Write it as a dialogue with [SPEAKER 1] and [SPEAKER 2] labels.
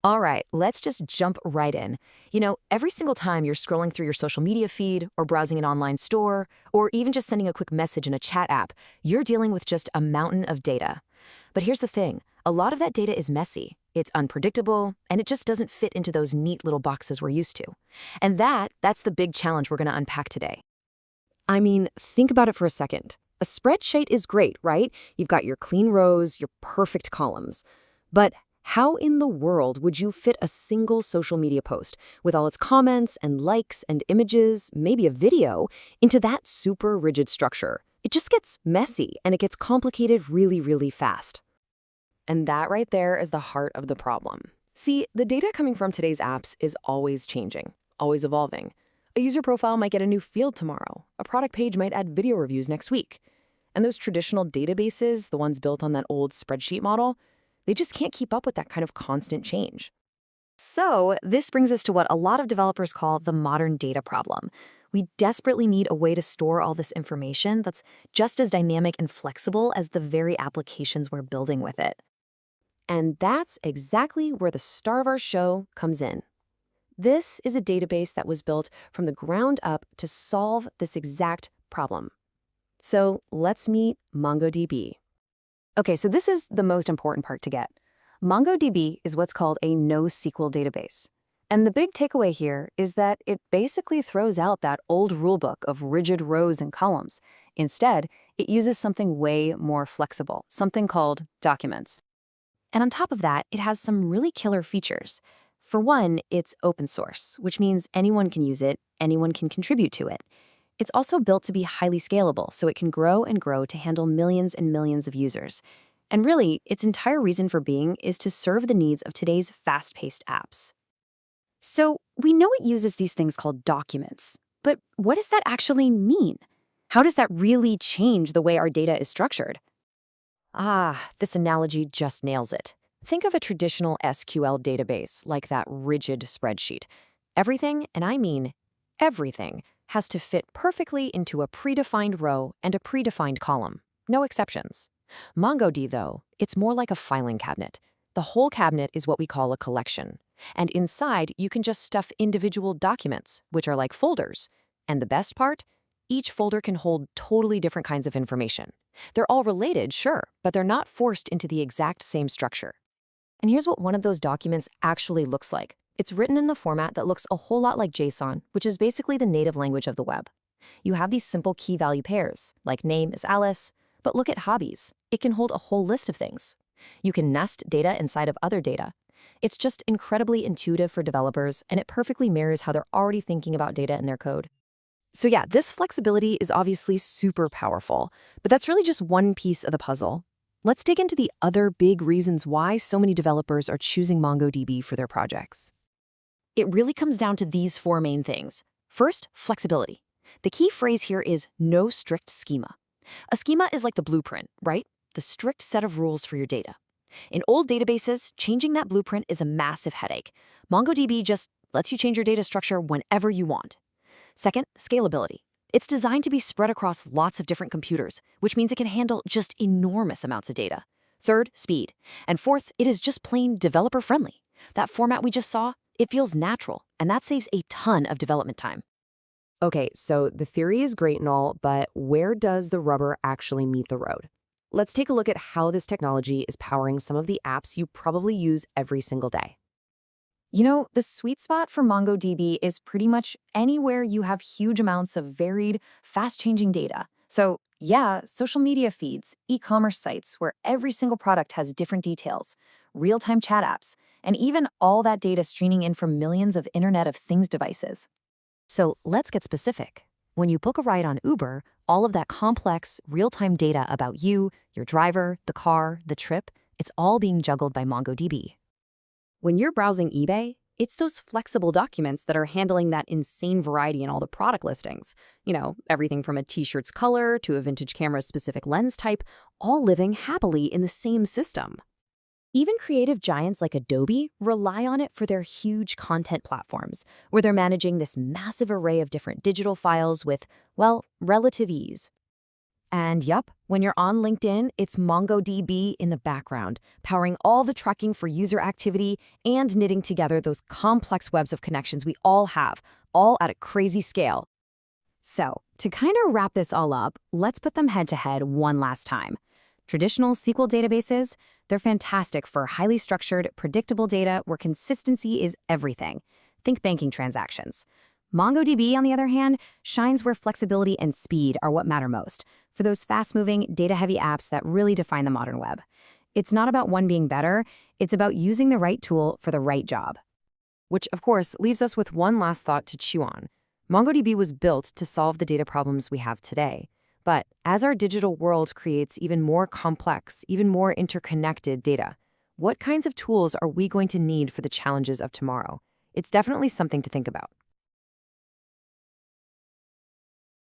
[SPEAKER 1] All right, let's just jump right in. Every single time you're scrolling through your social media feed or browsing an online store or even just sending a quick message in a chat app, you're dealing with just a mountain of data. But here's the thing, a lot of that data is messy, it's unpredictable, and it just doesn't fit into those neat little boxes we're used to. And that's the big challenge we're going to unpack today. I mean, think about it for a second. A spreadsheet is great, right? You've got your clean rows, your perfect columns. But how in the world would you fit a single social media post with all its comments and likes and images, maybe a video, into that super rigid structure? It just gets messy and it gets complicated really, really fast. And that right there is the heart of the problem. See, the data coming from today's apps is always changing, always evolving. A user profile might get a new field tomorrow. A product page might add video reviews next week. And those traditional databases, the ones built on that old spreadsheet model, they just can't keep up with that kind of constant change. So this brings us to what a lot of developers call the modern data problem. We desperately need a way to store all this information that's just as dynamic and flexible as the very applications we're building with it. And that's exactly where the star of our show comes in. This is a database that was built from the ground up to solve this exact problem. So let's meet MongoDB. Okay, so this is the most important part to get. MongoDB is what's called a NoSQL database. And the big takeaway here is that it basically throws out that old rulebook of rigid rows and columns. Instead, it uses something way more flexible, something called documents. And on top of that, it has some really killer features. For one, it's open source, which means anyone can use it, anyone can contribute to it. It's also built to be highly scalable, so it can grow and grow to handle millions and millions of users. And really, its entire reason for being is to serve the needs of today's fast-paced apps. So we know it uses these things called documents, but what does that actually mean? How does that really change the way our data is structured? This analogy just nails it. Think of a traditional SQL database like that rigid spreadsheet. Everything, and I mean everything, has to fit perfectly into a predefined row and a predefined column. No exceptions. MongoDB, though, it's more like a filing cabinet. The whole cabinet is what we call a collection. And inside, you can just stuff individual documents, which are like folders. And the best part? Each folder can hold totally different kinds of information. They're all related, sure, but they're not forced into the exact same structure. And here's what one of those documents actually looks like. It's written in a format that looks a whole lot like JSON, which is basically the native language of the web. You have these simple key-value pairs, like name is Alice, but look at hobbies. It can hold a whole list of things. You can nest data inside of other data. It's just incredibly intuitive for developers, and it perfectly mirrors how they're already thinking about data in their code. So yeah, this flexibility is obviously super powerful, but that's really just one piece of the puzzle. Let's dig into the other big reasons why so many developers are choosing MongoDB for their projects. It really comes down to these four main things. First, flexibility. The key phrase here is no strict schema. A schema is like the blueprint, right? The strict set of rules for your data. In old databases, changing that blueprint is a massive headache. MongoDB just lets you change your data structure whenever you want. Second, scalability. It's designed to be spread across lots of different computers, which means it can handle just enormous amounts of data. Third, speed. And fourth, it is just plain developer-friendly. That format we just saw, it feels natural, and that saves a ton of development time. Okay, so the theory is great and all, but where does the rubber actually meet the road? Let's take a look at how this technology is powering some of the apps you probably use every single day. The sweet spot for MongoDB is pretty much anywhere you have huge amounts of varied, fast-changing data. So yeah, social media feeds, e-commerce sites where every single product has different details, real-time chat apps, and even all that data streaming in from millions of Internet of Things devices. So let's get specific. When you book a ride on Uber, all of that complex, real-time data about you, your driver, the car, the trip, it's all being juggled by MongoDB. When you're browsing eBay, it's those flexible documents that are handling that insane variety in all the product listings. Everything from a t-shirt's color to a vintage camera's specific lens type, all living happily in the same system. Even creative giants like Adobe rely on it for their huge content platforms, where they're managing this massive array of different digital files with, well, relative ease. And yup, when you're on LinkedIn, it's MongoDB in the background, powering all the tracking for user activity and knitting together those complex webs of connections we all have, all at a crazy scale. So, to kind of wrap this all up, let's put them head to head one last time. Traditional SQL databases, they're fantastic for highly structured, predictable data where consistency is everything. Think banking transactions. MongoDB, on the other hand, shines where flexibility and speed are what matter most, for those fast-moving, data-heavy apps that really define the modern web. It's not about one being better, it's about using the right tool for the right job. Which, of course, leaves us with one last thought to chew on. MongoDB was built to solve the data problems we have today. But as our digital world creates even more complex, even more interconnected data, what kinds of tools are we going to need for the challenges of tomorrow? It's definitely something to think about.